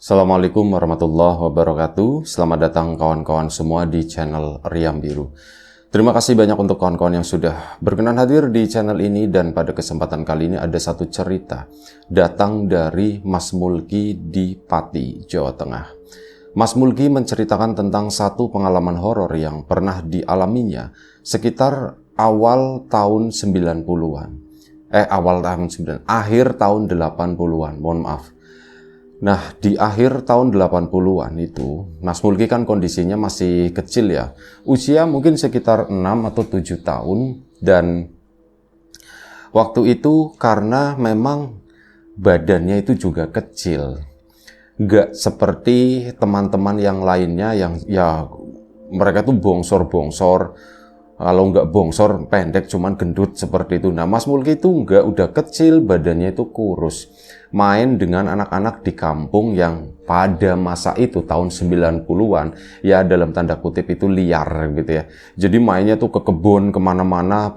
Assalamualaikum warahmatullahi wabarakatuh. Selamat datang kawan-kawan semua di channel Riam Biru. Terima kasih banyak untuk kawan-kawan yang sudah berkenan hadir di channel ini, dan pada kesempatan kali ini ada satu cerita datang dari Mas Mulki di Pati, Jawa Tengah. Mas Mulki menceritakan tentang satu pengalaman horor yang pernah dialaminya sekitar awal tahun 90-an. Akhir tahun 80-an, mohon maaf. Nah, di akhir tahun 80-an itu, Mas Mulki kan kondisinya masih kecil ya. Usia mungkin sekitar 6 atau 7 tahun. Dan waktu itu karena memang badannya itu juga kecil. Nggak seperti teman-teman yang lainnya yang ya mereka tuh bongsor-bongsor. Kalau nggak bongsor, pendek, cuman gendut seperti itu. Nah, Mas Mulki itu nggak, udah kecil, badannya itu kurus. Main dengan anak-anak di kampung yang pada masa itu, tahun 90-an, ya dalam tanda kutip itu liar gitu ya. Jadi mainnya tuh ke kebun, kemana-mana,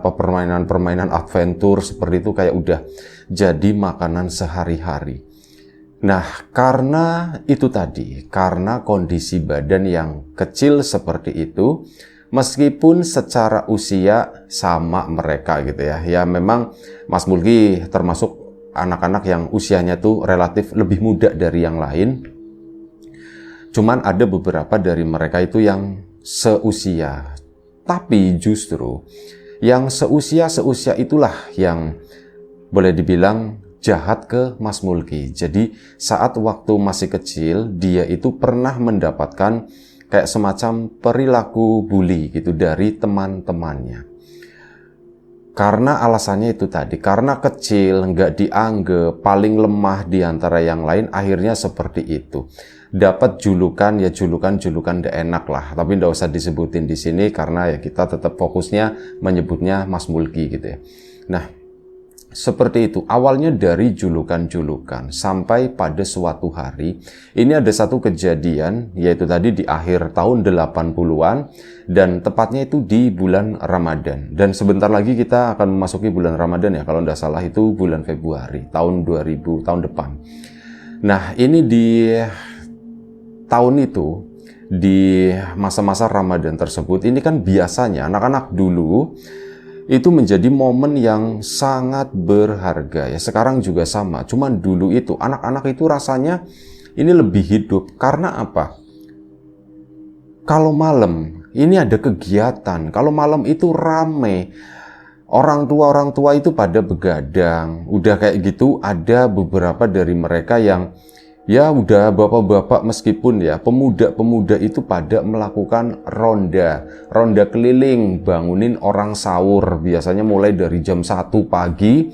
permainan-permainan adventure seperti itu kayak udah jadi makanan sehari-hari. Nah, karena itu tadi, karena kondisi badan yang kecil seperti itu, meskipun secara usia sama mereka gitu ya. Ya memang Mas Mulki termasuk anak-anak yang usianya tuh relatif lebih muda dari yang lain. Cuman ada beberapa dari mereka itu yang seusia. Tapi justru yang seusia itulah yang boleh dibilang jahat ke Mas Mulki. Jadi saat waktu masih kecil, dia itu pernah mendapatkan kayak semacam perilaku bully gitu dari teman-temannya. Karena alasannya itu tadi, karena kecil, nggak dianggap, paling lemah di antara yang lain, akhirnya seperti itu. Dapat julukan, ya julukan nggak enak lah, tapi nggak usah disebutin di sini karena ya kita tetap fokusnya menyebutnya Mas Mulki gitu ya. Nah, seperti itu, awalnya dari julukan-julukan sampai pada suatu hari, ini ada satu kejadian, yaitu tadi di akhir tahun 80-an, dan tepatnya itu di bulan Ramadan. Dan sebentar lagi kita akan memasuki bulan Ramadan ya, kalau tidak salah itu bulan Februari, tahun 2000, tahun depan. Nah, ini di tahun itu, di masa-masa Ramadan tersebut, ini kan biasanya anak-anak dulu itu menjadi momen yang sangat berharga ya. Sekarang juga sama, cuman dulu itu anak-anak itu rasanya ini lebih hidup. Karena apa? Kalau malam ini ada kegiatan, kalau malam itu rame, orang tua itu pada begadang. Udah kayak gitu, ada beberapa dari mereka yang ya udah bapak-bapak, meskipun ya pemuda-pemuda itu pada melakukan ronda keliling, bangunin orang sahur, biasanya mulai dari jam 1 pagi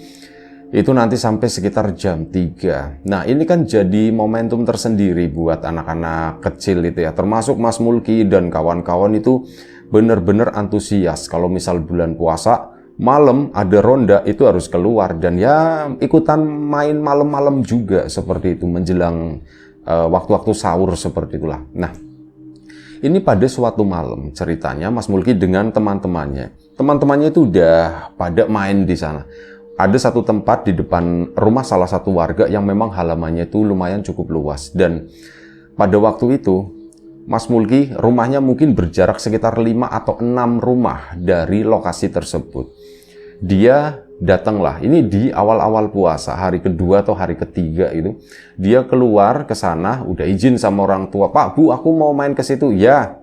itu nanti sampai sekitar jam 3. Nah, ini kan jadi momentum tersendiri buat anak-anak kecil itu ya, termasuk Mas Mulki dan kawan-kawan itu bener-bener antusias. Kalau misal bulan puasa malam ada ronda itu harus keluar, dan ya ikutan main malam-malam juga seperti itu menjelang waktu-waktu sahur seperti itulah. Nah, ini pada suatu malam ceritanya Mas Mulki dengan teman-temannya itu udah pada main di sana. Ada satu tempat di depan rumah salah satu warga yang memang halamannya itu lumayan cukup luas, dan pada waktu itu Mas Mulki rumahnya mungkin berjarak sekitar 5 atau 6 rumah dari lokasi tersebut. Dia datanglah, ini di awal-awal puasa, hari kedua atau hari ketiga itu. Dia keluar ke sana, udah izin sama orang tua, "Pak, Bu, aku mau main ke situ." "Ya,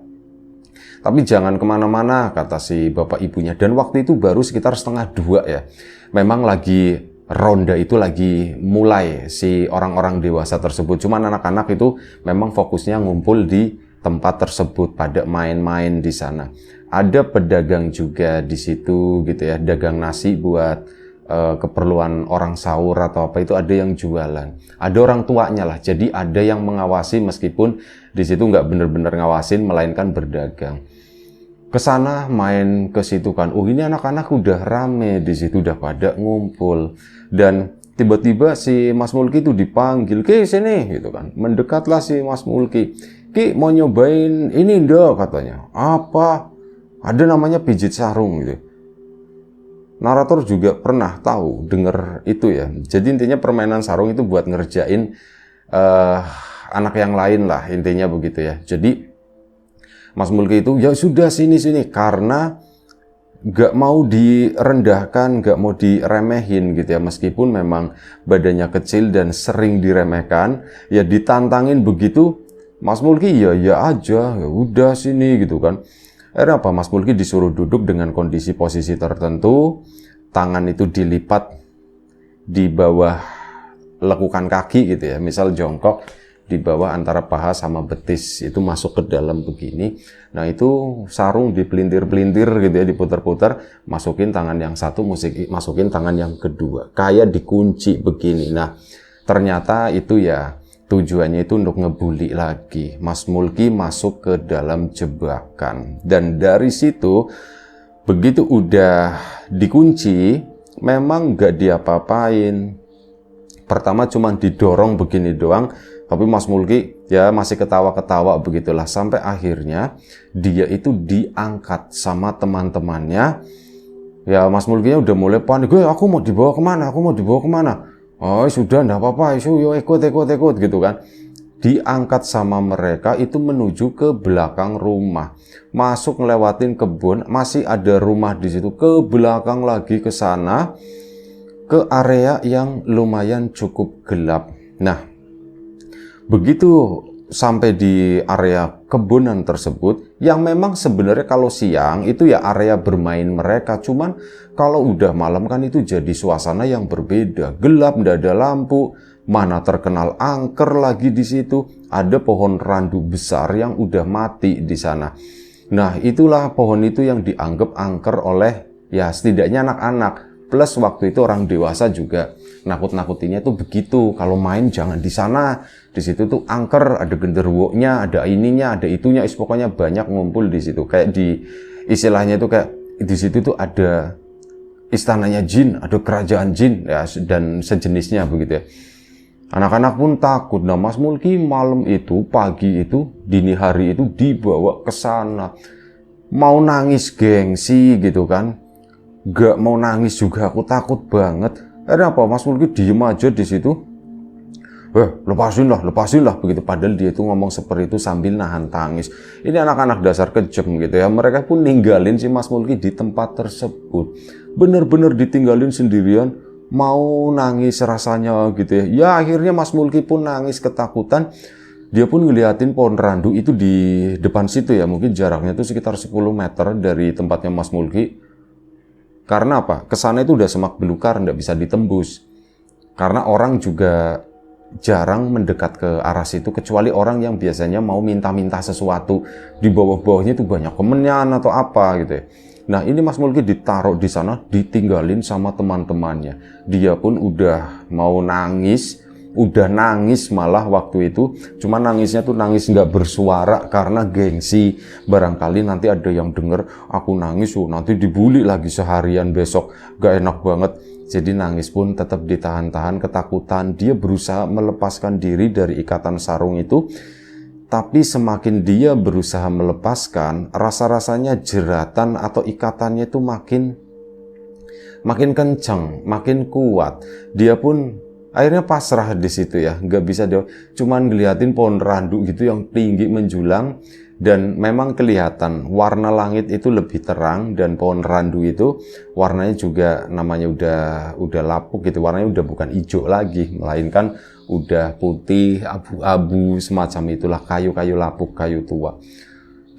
tapi jangan kemana-mana," kata si bapak ibunya. Dan waktu itu baru sekitar 1:30 ya. Memang lagi ronda itu lagi mulai si orang-orang dewasa tersebut. Cuman anak-anak itu memang fokusnya ngumpul di tempat tersebut, pada main-main di sana. Ada pedagang juga di situ gitu ya, dagang nasi buat keperluan orang sahur atau apa itu, ada yang jualan. Ada orang tuanya lah, jadi ada yang mengawasi, meskipun di situ nggak bener-bener ngawasin, melainkan berdagang. Kesana main ke situ kan, ini anak-anak udah rame di situ, udah pada ngumpul. Dan tiba-tiba si Mas Mulki itu dipanggil, "Ki, sini," gitu kan. Mendekatlah si Mas Mulki. "Ki, mau nyobain ini ndak?" katanya. "Apa?" "Ada namanya pijit sarung," gitu. Narator juga pernah tahu, denger itu ya. Jadi intinya permainan sarung itu buat ngerjain anak yang lain lah, intinya begitu ya. Jadi Mas Mulki itu ya sudah sini karena gak mau direndahkan, gak mau diremehin gitu ya. Meskipun memang badannya kecil dan sering diremehkan, ya ditantangin begitu, Mas Mulki ya aja, ya udah sini gitu kan. Akhirnya apa? Mas Mulki disuruh duduk dengan kondisi posisi tertentu, tangan itu dilipat di bawah lekukan kaki gitu ya. Misal jongkok, di bawah antara paha sama betis itu masuk ke dalam begini. Nah itu sarung dipelintir-pelintir gitu ya, diputar-putar, masukin tangan yang satu, masukin tangan yang kedua, kayak dikunci begini. Nah ternyata itu ya tujuannya itu untuk ngebully lagi. Mas Mulki masuk ke dalam jebakan, dan dari situ begitu udah dikunci memang gak diapa-apain. Pertama cuma didorong begini doang, tapi Mas Mulki ya masih ketawa-ketawa begitulah. Sampai akhirnya dia itu diangkat sama teman-temannya. Ya Mas Mulkinya udah mulai panik, aku mau dibawa kemana, Oh sudah enggak apa-apa, yuk ikut gitu kan. Diangkat sama mereka itu menuju ke belakang rumah. Masuk ngelewatin kebun, masih ada rumah di situ, ke belakang lagi ke sana, ke area yang lumayan cukup gelap. Nah, begitu sampai di area kebunan tersebut, yang memang sebenarnya kalau siang itu ya area bermain mereka, cuman kalau udah malam kan itu jadi suasana yang berbeda, gelap, nggak ada lampu, mana terkenal angker lagi di situ, ada pohon randu besar yang udah mati di sana. Nah, itulah pohon itu yang dianggap angker oleh ya setidaknya anak-anak. Plus waktu itu orang dewasa juga nakut-nakutinya tuh begitu. Kalau main jangan di sana. Di situ tuh angker, ada genderuwonya, ada ininya, ada itunya. Pokoknya banyak ngumpul di situ. Kayak di istilahnya itu kayak di situ tuh ada istananya jin, ada kerajaan jin ya, dan sejenisnya begitu ya. Anak-anak pun takut. Nah, Mas Mulki malam itu, pagi itu, dini hari itu dibawa ke sana. Mau nangis gengsi gitu kan. Gak mau nangis juga, aku takut banget. Akhirnya apa? Mas Mulki diem aja di situ. Lepasin lah begitu. Padahal dia itu ngomong seperti itu sambil nahan tangis. Ini anak-anak dasar kejam gitu ya. Mereka pun ninggalin si Mas Mulki di tempat tersebut. Bener-bener ditinggalin sendirian. Mau nangis rasanya gitu ya. Ya akhirnya Mas Mulki pun nangis ketakutan. Dia pun ngeliatin pohon randu itu di depan situ ya. Mungkin jaraknya itu sekitar 10 meter dari tempatnya Mas Mulki. Karena apa? Kesana itu udah semak belukar, nggak bisa ditembus. Karena orang juga jarang mendekat ke arah situ, kecuali orang yang biasanya mau minta-minta sesuatu. Di bawah-bawahnya itu banyak kemenyan atau apa gitu ya. Nah ini Mas Mulki ditaruh di sana, ditinggalin sama teman-temannya. Dia pun udah mau nangis, udah nangis malah waktu itu. Cuma nangisnya tuh nangis nggak bersuara karena gengsi. Barangkali nanti ada yang denger aku nangis, nanti dibully lagi seharian besok. Gak enak banget. Jadi nangis pun tetap ditahan-tahan, ketakutan. Dia berusaha melepaskan diri dari ikatan sarung itu. Tapi semakin dia berusaha melepaskan, rasa-rasanya jeratan atau ikatannya itu makin kencang, makin kuat. Dia pun akhirnya pasrah di situ ya, nggak bisa dia cuman ngeliatin pohon randu gitu yang tinggi menjulang, dan memang kelihatan warna langit itu lebih terang, dan pohon randu itu warnanya juga namanya udah lapuk gitu, warnanya udah bukan hijau lagi, melainkan udah putih, abu-abu semacam itulah, kayu-kayu lapuk, kayu tua.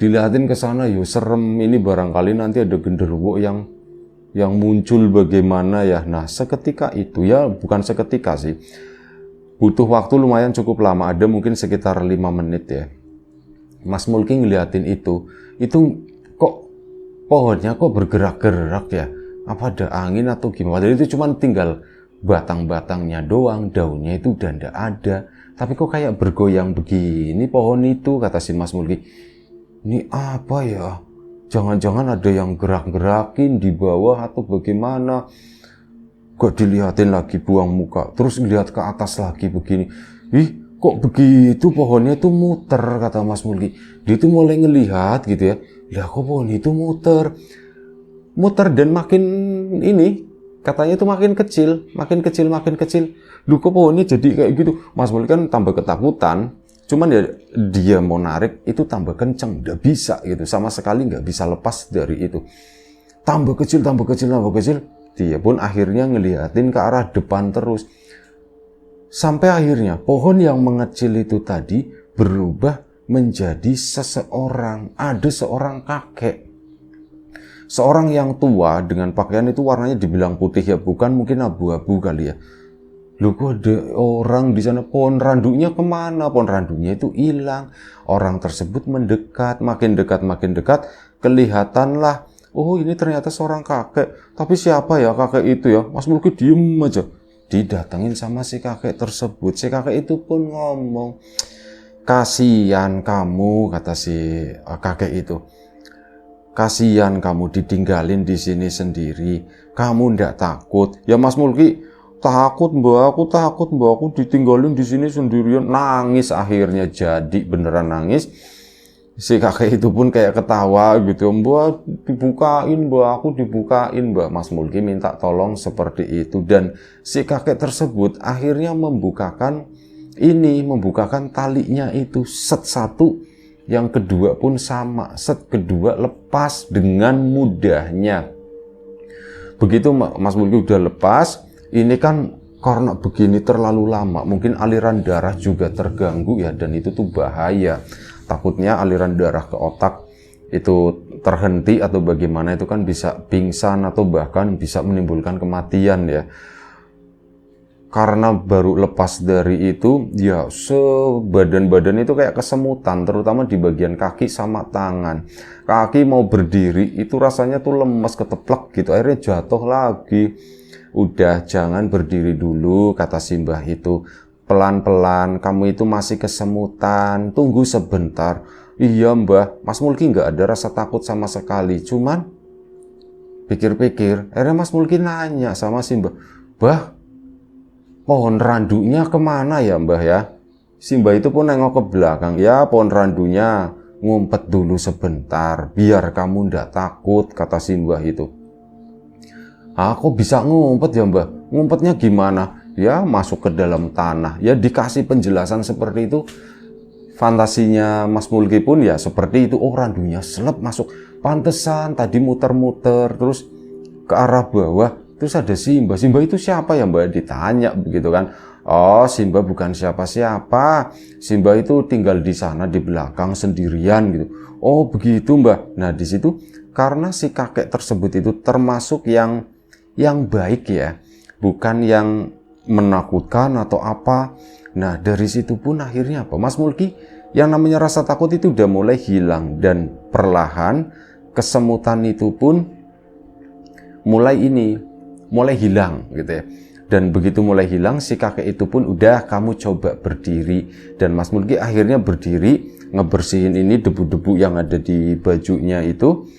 Dilihatin ke sana, yo serem, ini barangkali nanti ada genderuwo yang muncul bagaimana ya. Nah seketika itu ya, bukan seketika sih, butuh waktu lumayan cukup lama, ada mungkin sekitar 5 menit ya. Mas Mulki ngeliatin itu kok pohonnya kok bergerak-gerak ya, apa ada angin atau gimana. Padahal itu cuma tinggal batang-batangnya doang, daunnya itu udah ndak ada, tapi kok kayak bergoyang begini pohon itu, kata si Mas Mulki. Ini apa ya? Jangan-jangan ada yang gerak-gerakin di bawah atau bagaimana. Kok dilihatin lagi, buang muka, terus lihat ke atas lagi begini. Ih, kok begitu pohonnya itu muter, kata Mas Mulki. Dia tuh mulai ngelihat gitu ya. Ya kok pohon itu muter dan makin ini Katanya itu makin kecil, makin kecil, makin kecil. Loh kok pohonnya jadi kayak gitu? Mas Mulki kan tambah ketakutan. Cuman ya dia mau narik itu tambah kenceng, nggak bisa gitu. Sama sekali nggak bisa lepas dari itu. Tambah kecil, tambah kecil, tambah kecil. Dia pun akhirnya ngeliatin ke arah depan terus. Sampai akhirnya pohon yang mengecil itu tadi berubah menjadi seseorang. Ada seorang kakek. Seorang yang tua dengan pakaian itu warnanya dibilang putih ya, bukan, mungkin abu-abu kali ya. Loh kok ada orang di sana, pohon randunya kemana? Pohon randunya itu hilang. Orang tersebut mendekat, makin dekat, kelihatanlah, oh ini ternyata seorang kakek. Tapi siapa ya kakek itu ya? Mas Mulki diem aja. Didatengin sama si kakek tersebut. Si kakek itu pun ngomong, kasihan kamu, kata si kakek itu. Kasihan kamu ditinggalin di sini sendiri. Kamu ndak takut? Ya Mas Mulki, takut mbak, aku ditinggalin di sini sendirian. Nangis akhirnya, jadi beneran nangis. Si kakek itu pun kayak ketawa gitu. Mbak dibukain mbak, aku dibukain mbak. Mas Mulki minta tolong seperti itu. Dan si kakek tersebut akhirnya membukakan talinya itu set satu. Yang kedua pun sama, set kedua lepas dengan mudahnya. Begitu Mas Mulki udah lepas, ini kan karena begini terlalu lama, mungkin aliran darah juga terganggu ya, dan itu tuh bahaya. Takutnya aliran darah ke otak itu terhenti atau bagaimana, itu kan bisa pingsan atau bahkan bisa menimbulkan kematian ya. Karena baru lepas dari itu, ya sebadan-badan itu kayak kesemutan, terutama di bagian kaki sama tangan. Kaki mau berdiri, itu rasanya tuh lemes, keteplek gitu, akhirnya jatuh lagi. Udah, jangan berdiri dulu, kata si mbah itu. Pelan-pelan, kamu itu masih kesemutan, tunggu sebentar. Iya mbah, Mas Mulki nggak ada rasa takut sama sekali. Cuman, pikir-pikir, akhirnya Mas Mulki nanya sama si mbah, "Bah, pohon randunya kemana ya mbah ya?" Si mbah itu pun nengok ke belakang. "Ya pohon randunya ngumpet dulu sebentar, biar kamu ndak takut," kata si mbah itu. "Aku bisa ngumpet ya mbah? Ngumpetnya gimana?" "Ya masuk ke dalam tanah." Ya dikasih penjelasan seperti itu. Fantasinya Mas Mulki pun ya seperti itu. Oh randunya selep masuk. Pantesan tadi muter-muter terus ke arah bawah. Terus ada Simba. Simba itu siapa ya mbak? Ditanya begitu kan. Oh Simba bukan siapa-siapa. Simba itu tinggal di sana di belakang sendirian gitu. Oh begitu mbak. Nah di situ karena si kakek tersebut itu termasuk yang baik ya. Bukan yang menakutkan atau apa. Nah dari situ pun akhirnya apa? Mas Mulki yang namanya rasa takut itu udah mulai hilang. Dan perlahan kesemutan itu pun mulai hilang gitu ya. Dan begitu mulai hilang, si kakek itu pun udah, kamu coba berdiri. Dan Mas Mulki akhirnya berdiri, ngebersihin ini debu-debu yang ada di bajunya itu.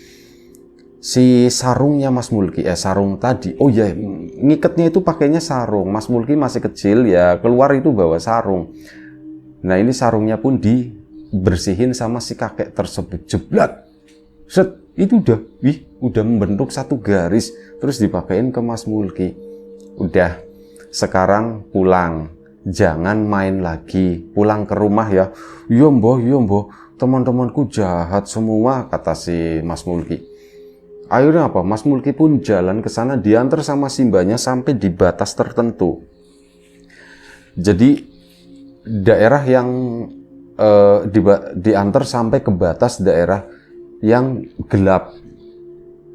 Si sarungnya Mas Mulki, sarung tadi, oh ya ngiketnya itu pakainya sarung. Mas Mulki masih kecil ya, keluar itu bawa sarung. Nah ini sarungnya pun dibersihin sama si kakek tersebut. Jeblak, set, itu udah membentuk satu garis, terus dipakein ke Mas Mulki. Udah, sekarang pulang, jangan main lagi, pulang ke rumah ya. Iya mbah, teman-temanku jahat semua, kata si Mas Mulki. Akhirnya apa? Mas Mulki pun jalan ke sana, diantar sama Simbanya sampai di batas tertentu. Jadi daerah yang diantar sampai ke batas daerah yang gelap.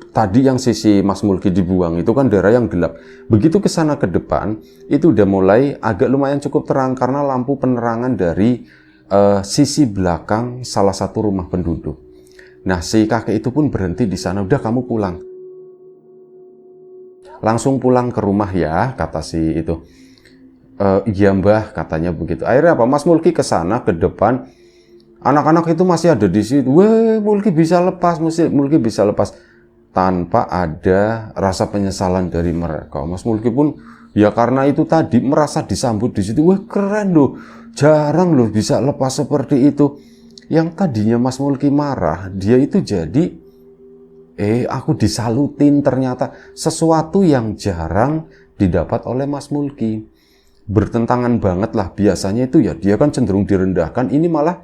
Tadi yang sisi Mas Mulki dibuang itu kan daerah yang gelap. Begitu ke sana ke depan, itu udah mulai agak lumayan cukup terang karena lampu penerangan dari sisi belakang salah satu rumah penduduk. Nah, si kakek itu pun berhenti di sana. Udah, kamu pulang. Langsung pulang ke rumah ya, kata si itu. Iya mbah, katanya begitu. Akhirnya apa? Mas Mulki ke sana ke depan. Anak-anak itu masih ada di situ. Weh, Mulki bisa lepas, Mulki bisa lepas. Tanpa ada rasa penyesalan dari mereka. Mas Mulki pun ya karena itu tadi merasa disambut di situ. Wah keren loh, jarang loh bisa lepas seperti itu. Yang tadinya Mas Mulki marah, dia itu jadi Aku disalutin, ternyata sesuatu yang jarang didapat oleh Mas Mulki. Bertentangan banget lah, biasanya itu ya dia kan cenderung direndahkan, ini malah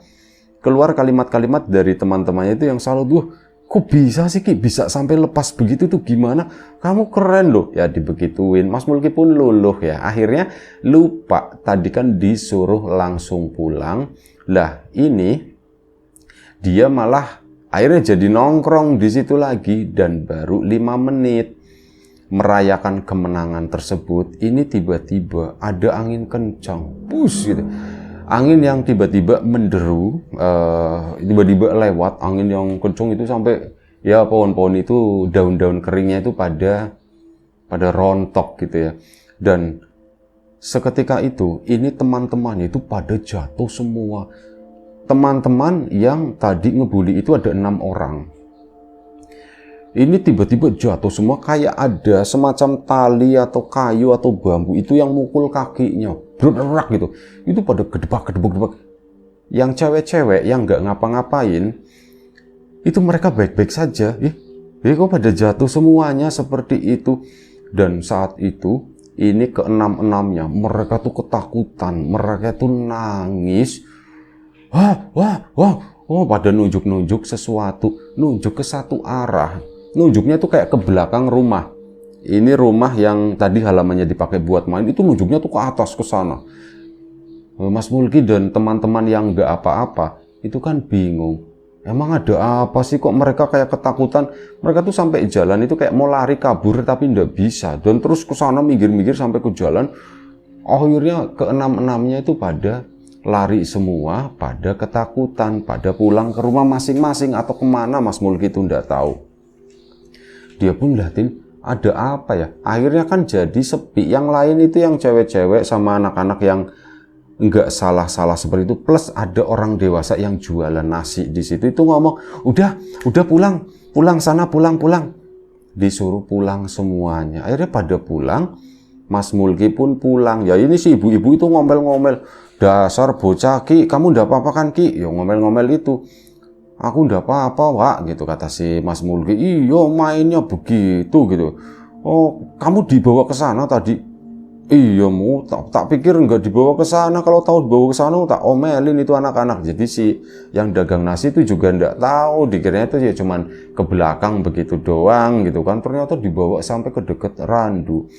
keluar kalimat-kalimat dari teman-temannya itu yang selalu, "Duh, kok bisa sih Ki, bisa sampai lepas begitu tuh gimana? Kamu keren loh." Ya dibegituin, Mas Mulki pun luluh ya. Akhirnya lupa, tadi kan disuruh langsung pulang. Lah ini dia malah akhirnya jadi nongkrong di situ lagi, dan baru 5 menit merayakan kemenangan tersebut, ini tiba-tiba ada angin kencang, bus gitu. Angin yang tiba-tiba menderu, tiba-tiba lewat, angin yang kencang itu sampai ya pohon-pohon itu daun-daun keringnya itu pada rontok gitu ya. Dan seketika itu, ini teman-teman itu pada jatuh semua. Teman-teman yang tadi ngebully itu ada 6 orang. Ini tiba-tiba jatuh semua, kayak ada semacam tali atau kayu atau bambu itu yang mukul kakinya, berak gitu. Itu pada gedebak. Yang cewek-cewek yang nggak ngapa-ngapain, itu mereka baik-baik saja. Kok pada jatuh semuanya seperti itu. Dan saat itu, ini ke-6-6-nya, mereka tuh ketakutan, mereka tuh nangis. Pada nunjuk-nunjuk sesuatu, nunjuk ke satu arah. Nunjuknya tuh kayak ke belakang rumah. Ini rumah yang tadi halamannya dipakai buat main, itu nunjuknya tuh ke atas, ke sana. Mas Mulki dan teman-teman yang nggak apa-apa, itu kan bingung. Emang ada apa sih kok mereka kayak ketakutan? Mereka tuh sampai jalan itu kayak mau lari kabur tapi nggak bisa. Dan terus ke sana minggir-minggir sampai ke jalan. Akhirnya ke-6-6-nya itu pada lari semua, pada ketakutan, pada pulang ke rumah masing-masing atau kemana Mas Mulki itu nggak tahu. Dia pun liatin ada apa ya, akhirnya kan jadi sepi. Yang lain itu yang cewek-cewek sama anak-anak yang nggak salah-salah seperti itu, plus ada orang dewasa yang jualan nasi di situ itu ngomong, udah pulang sana, pulang. Disuruh pulang semuanya. Akhirnya pada pulang, Mas Mulki pun pulang. Ya ini si ibu-ibu itu ngomel-ngomel, "Dasar bocah Ki, kamu ndak apa-apa kan Ki?" Ya ngomel-ngomel itu. "Aku ndak apa-apa Wak," gitu kata si Mas Mulki. "Iya mainnya begitu gitu." "Oh kamu dibawa ke sana tadi?" "Iya mu, tak pikir nggak dibawa ke sana. Kalau tahu dibawa ke sana tak omelin itu anak-anak." Jadi si yang dagang nasi itu juga ndak tahu, dikiranya itu ya cuman ke belakang begitu doang gitu kan. Ternyata dibawa sampai ke deket randu.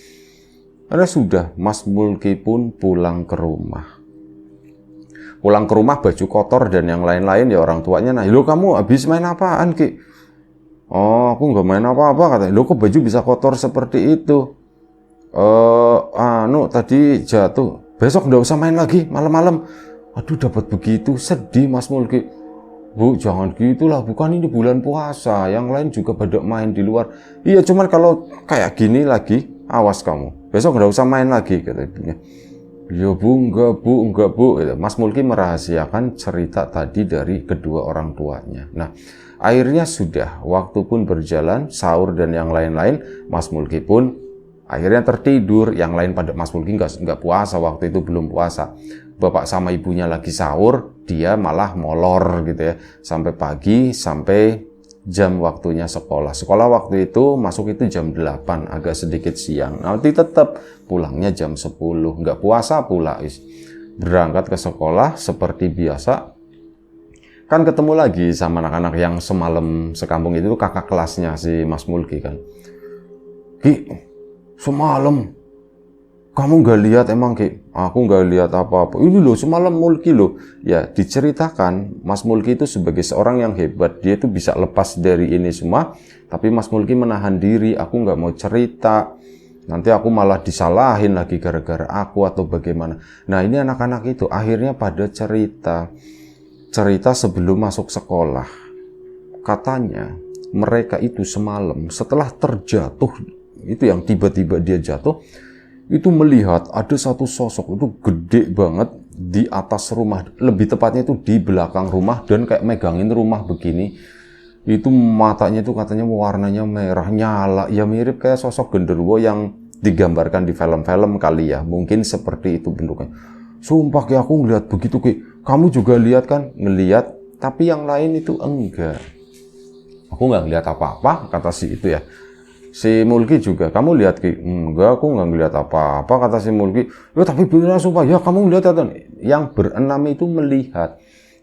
Karena sudah, Mas Mulki pun pulang ke rumah. Pulang ke rumah baju kotor dan yang lain-lain ya orang tuanya. "Nah, lo kamu habis main apaan Ki?" "Oh, aku nggak main apa-apa," katanya. "Lo kok baju bisa kotor seperti itu?" Tadi jatuh. "Besok nggak usah main lagi malam-malam." Aduh, dapat begitu, sedih Mas Mulki. "Bu, jangan gitulah, bukan ini bulan puasa, yang lain juga pada main di luar." "Iya, cuman kalau kayak gini lagi, awas kamu, besok nggak usah main lagi," kata ibunya. "Ya bu, enggak bu. Mas Mulki merahasiakan cerita tadi dari kedua orang tuanya. Nah, akhirnya sudah, waktu pun berjalan, sahur dan yang lain-lain, Mas Mulki pun akhirnya tertidur. Yang lain pada, Mas Mulki nggak puasa, waktu itu belum puasa. Bapak sama ibunya lagi sahur, dia malah molor gitu ya. Sampai pagi, sampai jam waktunya sekolah. Sekolah waktu itu masuk itu jam 8, agak sedikit siang. Nanti tetap pulangnya jam 10, nggak puasa pula. Berangkat ke sekolah seperti biasa. Kan ketemu lagi sama anak-anak yang semalam sekampung itu, kakak kelasnya si Mas Mulki kan. "Ki, semalam kamu nggak lihat emang Ki?" "Aku nggak lihat apa-apa." "Ini loh semalam Mulki loh." Ya diceritakan, Mas Mulki itu sebagai seorang yang hebat, dia itu bisa lepas dari ini semua, tapi Mas Mulki menahan diri. "Aku nggak mau cerita, nanti aku malah disalahin lagi gara-gara aku atau bagaimana." Nah ini anak-anak itu akhirnya pada cerita sebelum masuk sekolah. Katanya mereka itu semalam setelah terjatuh, itu yang tiba-tiba dia jatuh, itu melihat ada satu sosok itu gede banget di atas rumah, lebih tepatnya itu di belakang rumah, dan kayak megangin rumah begini. Itu matanya itu katanya warnanya merah nyala, ya mirip kayak sosok genderuwo yang digambarkan di film-film kali ya, mungkin seperti itu bentuknya. "Sumpah Ki, aku ngeliat begitu Ki. Kamu juga lihat kan?" "Ngeliat, tapi yang lain itu enggak." Aku nggak ngeliat apa-apa, kata si itu ya. Si Mulki juga, kamu lihat Ki? Enggak, aku nggak ngeliat apa-apa, kata si Mulki. Ya tapi beneran sumpah, ya kamu ngeliat atau? Yang berenam itu melihat.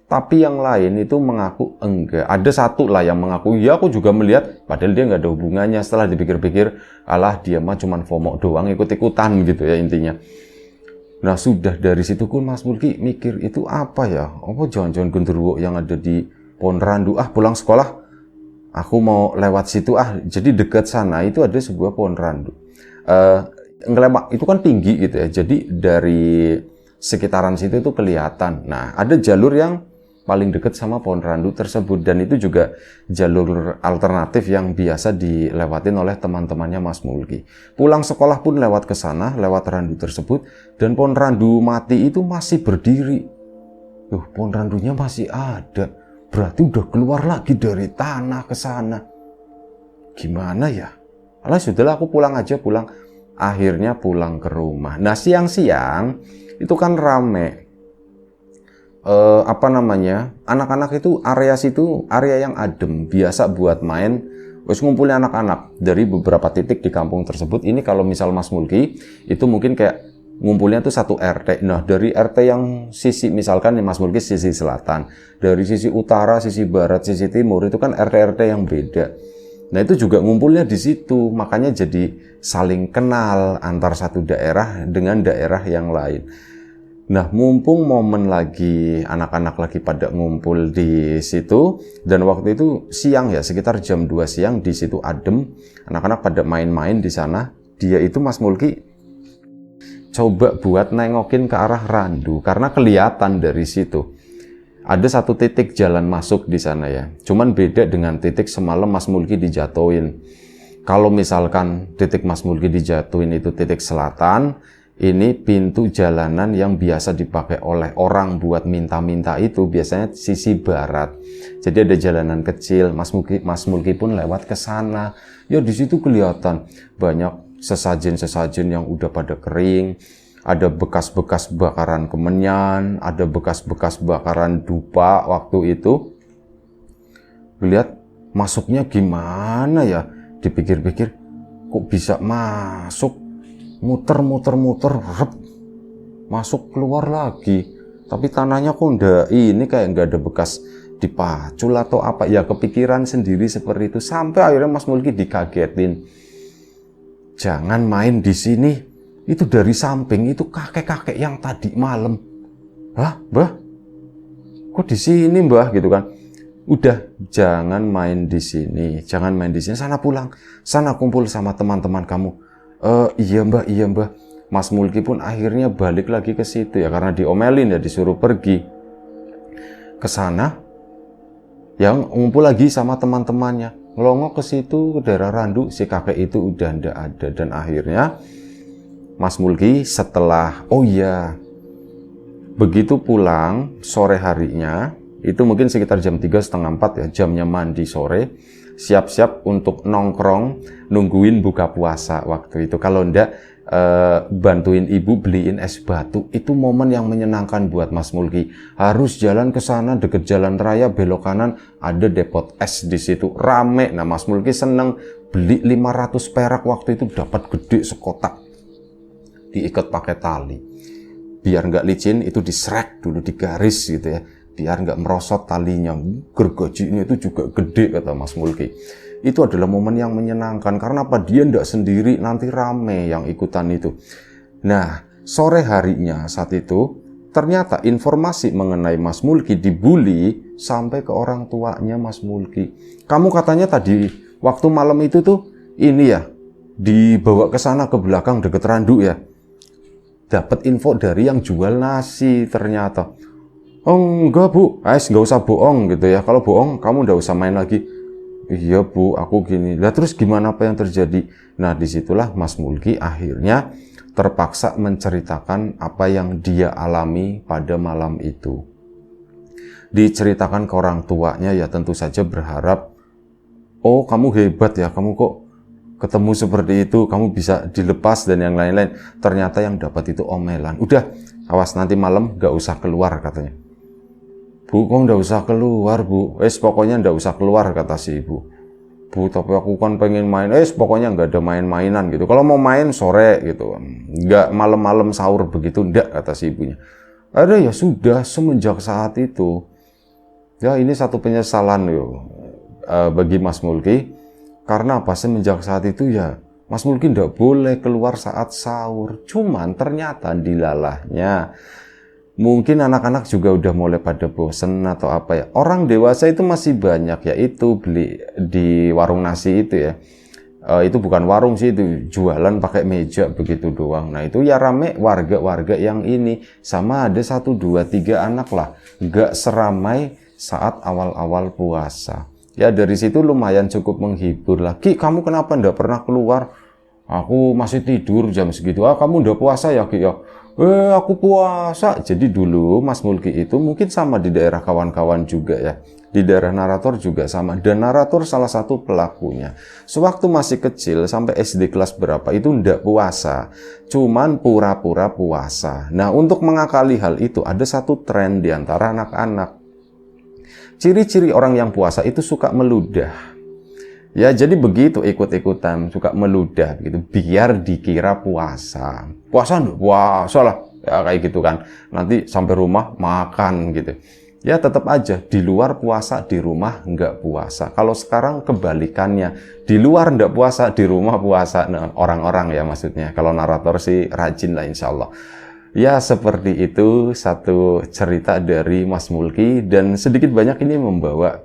Tapi yang lain itu mengaku enggak. Ada satu lah yang mengaku, ya aku juga melihat, padahal dia nggak ada hubungannya. Setelah dipikir-pikir, alah dia mah cuman FOMO doang, ikut-ikutan gitu ya intinya. Nah sudah dari situ pun Mas Mulki mikir, itu apa ya? Apa jangan-jangan genderuwo yang ada di Pohon Randu? Pulang sekolah, aku mau lewat situ Jadi dekat sana itu ada sebuah pohon randu. Ngelemak itu kan tinggi gitu ya. Jadi dari sekitaran situ itu kelihatan. Nah, ada jalur yang paling dekat sama pohon randu tersebut, dan itu juga jalur alternatif yang biasa dilewatin oleh teman-temannya Mas Mulki. Pulang sekolah pun lewat ke sana, lewat randu tersebut, dan pohon randu mati itu masih berdiri. Pohon randunya masih ada. Berarti udah keluar lagi dari tanah ke sana. Gimana ya? Alah sudahlah, aku pulang aja, pulang. Akhirnya pulang ke rumah. Nah siang-siang itu kan rame. Anak-anak itu area situ area yang adem, biasa buat main. Wes ngumpulnya anak-anak dari beberapa titik di kampung tersebut. Ini kalau misal Mas Mulki itu mungkin kayak ngumpulnya tuh satu RT. Nah dari RT yang sisi, misalkan Mas Mulki sisi selatan, dari sisi utara, sisi barat, sisi timur, itu kan RT-RT yang beda. Nah itu juga ngumpulnya di situ, makanya jadi saling kenal antar satu daerah dengan daerah yang lain. Nah, mumpung momen lagi anak-anak lagi pada ngumpul di situ, dan waktu itu siang ya, sekitar jam 2 siang, di situ adem, anak-anak pada main-main di sana. Dia itu Mas Mulki coba buat nengokin ke arah randu, karena kelihatan dari situ ada satu titik jalan masuk di sana ya. Cuman beda dengan titik semalam Mas Mulki dijatuhin. Kalau misalkan titik Mas Mulki dijatuhin itu titik selatan, ini pintu jalanan yang biasa dipakai oleh orang buat minta-minta itu biasanya sisi barat. Jadi ada jalanan kecil, Mas Mulki pun lewat ke sana. Ya di situ kelihatan banyak sesajen-sesajen yang udah pada kering. Ada bekas-bekas bakaran kemenyan, ada bekas-bekas bakaran dupa waktu itu. Lihat masuknya gimana ya? Dipikir-pikir, kok bisa masuk? Muter, masuk keluar lagi. Tapi tanahnya kok ini kayak nggak ada bekas dipacul atau apa ya, kepikiran sendiri seperti itu. Sampai akhirnya Mas Mulki dikagetin. Jangan main di sini. Itu dari samping itu kakek-kakek yang tadi malam. Hah, Mbah? Kok di sini, Mbah? Gitu kan. Udah, jangan main di sini. Jangan main di sini. Sana pulang. Sana kumpul sama teman-teman kamu. Iya mbah. Mas Mulki pun akhirnya balik lagi ke situ ya, karena diomelin ya, disuruh pergi ke sana. Yang ngumpul lagi sama teman-temannya, ngelongok ke situ, ke daerah randu. Si kakek itu udah ndak ada, dan akhirnya Mas Mulki setelah begitu pulang sore harinya, itu mungkin sekitar jam 3:30 ya, jamnya mandi sore, siap-siap untuk nongkrong nungguin buka puasa waktu itu. Kalau enggak bantuin ibu beliin es batu. Itu momen yang menyenangkan buat Mas Mulki. Harus jalan ke sana, deket jalan raya, belok kanan ada depot es di situ, rame. Nah Mas Mulki seneng, beli 500 perak waktu itu, dapat gede sekotak, diikat pakai tali biar nggak licin. Itu disrek dulu, digaris gitu ya, biar nggak merosot talinya. Gergajinya itu juga gede, kata Mas Mulki. Itu adalah momen yang menyenangkan, karena apa? Dia nggak sendiri, nanti rame yang ikutan itu. Nah, sore harinya saat itu, ternyata informasi mengenai Mas Mulki dibully sampai ke orang tuanya Mas Mulki. Kamu katanya tadi, waktu malam itu tuh, ini ya, dibawa ke sana ke belakang deket randu ya. Dapat info dari yang jual nasi ternyata. Oh enggak bu, nggak usah bohong gitu ya. Kalau bohong kamu nggak usah main lagi. Iya bu, aku gini. Lah terus gimana, apa yang terjadi? Nah disitulah Mas Mulki akhirnya terpaksa menceritakan apa yang dia alami pada malam itu. Diceritakan ke orang tuanya ya, tentu saja berharap, oh kamu hebat ya, kamu kok ketemu seperti itu, kamu bisa dilepas dan yang lain-lain. Ternyata yang dapat itu omelan. Udah, awas nanti malam gak usah keluar katanya. Bu, kok gak usah keluar bu? Pokoknya gak usah keluar, kata si ibu. Bu, tapi aku kan pengen main, pokoknya nggak ada main-mainan gitu. Kalau mau main sore gitu, nggak malam-malam sahur begitu, ndak, kata si ibunya. Ada ya sudah, semenjak saat itu, ya ini satu penyesalan bagi Mas Mulki, karena apa, semenjak saat itu ya Mas Mulki ndak boleh keluar saat sahur. Cuman ternyata dilalahnya, mungkin anak-anak juga udah mulai pada bosen atau apa ya. Orang dewasa itu masih banyak ya, itu beli di warung nasi itu ya. Itu bukan warung sih, itu jualan pakai meja begitu doang. Nah itu ya rame warga-warga yang ini. Sama ada 1, 2, 3 anak lah. Nggak seramai saat awal-awal puasa. Ya dari situ lumayan cukup menghibur lah. Ki, kamu kenapa nggak pernah keluar? Aku masih tidur jam segitu. Kamu udah puasa ya Ki ya? Aku puasa. Jadi dulu Mas Mulki itu mungkin sama di daerah kawan-kawan juga ya. Di daerah narator juga sama. Dan narator salah satu pelakunya. Sewaktu masih kecil sampai SD kelas berapa itu ndak puasa. Cuman pura-pura puasa. Nah untuk mengakali hal itu ada satu tren di antara anak-anak. Ciri-ciri orang yang puasa itu suka meludah. Ya jadi begitu, ikut-ikutan suka meludah gitu biar dikira puasa. Puasa enggak puasa lah. Ya kayak gitu kan. Nanti sampai rumah makan gitu. Ya tetap aja di luar puasa, di rumah enggak puasa. Kalau sekarang kebalikannya, di luar enggak puasa, di rumah puasa. Nah, orang-orang ya maksudnya. Kalau narator sih rajin lah insya Allah. Ya seperti itu satu cerita dari Mas Mulki, dan sedikit banyak ini membawa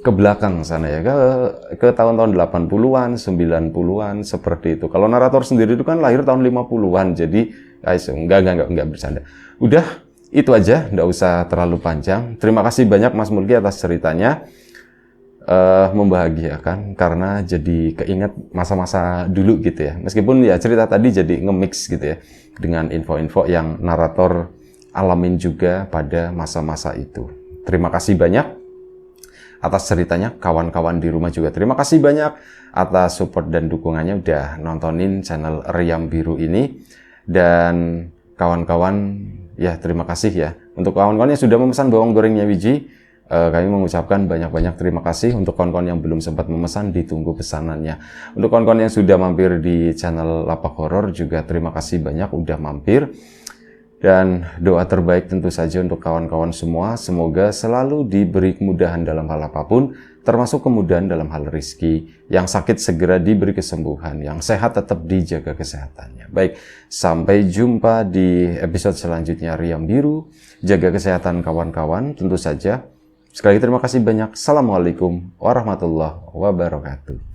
ke belakang sana ya, ke tahun-tahun 80-an, 90-an seperti itu. Kalau narator sendiri itu kan lahir tahun 50-an, jadi guys, enggak bercanda. Udah, itu aja, enggak usah terlalu panjang. Terima kasih banyak Mas Mulki atas ceritanya. Membahagiakan karena jadi keinget masa-masa dulu gitu ya. Meskipun ya cerita tadi jadi nge-mix gitu ya dengan info-info yang narator alamin juga pada masa-masa itu. Terima kasih banyak atas ceritanya. Kawan-kawan di rumah juga terima kasih banyak atas support dan dukungannya udah nontonin channel Riam Biru ini. Dan kawan-kawan ya terima kasih ya. Untuk kawan-kawan yang sudah memesan bawang gorengnya Wiji, kami mengucapkan banyak-banyak terima kasih. Untuk kawan-kawan yang belum sempat memesan, ditunggu pesanannya. Untuk kawan-kawan yang sudah mampir di channel Lapak Horor juga terima kasih banyak udah mampir. Dan doa terbaik tentu saja untuk kawan-kawan semua, semoga selalu diberi kemudahan dalam hal apapun, termasuk kemudahan dalam hal rezeki. Yang sakit segera diberi kesembuhan, yang sehat tetap dijaga kesehatannya. Baik, sampai jumpa di episode selanjutnya Riam Biru. Jaga kesehatan kawan-kawan tentu saja. Sekali lagi terima kasih banyak. Assalamualaikum warahmatullahi wabarakatuh.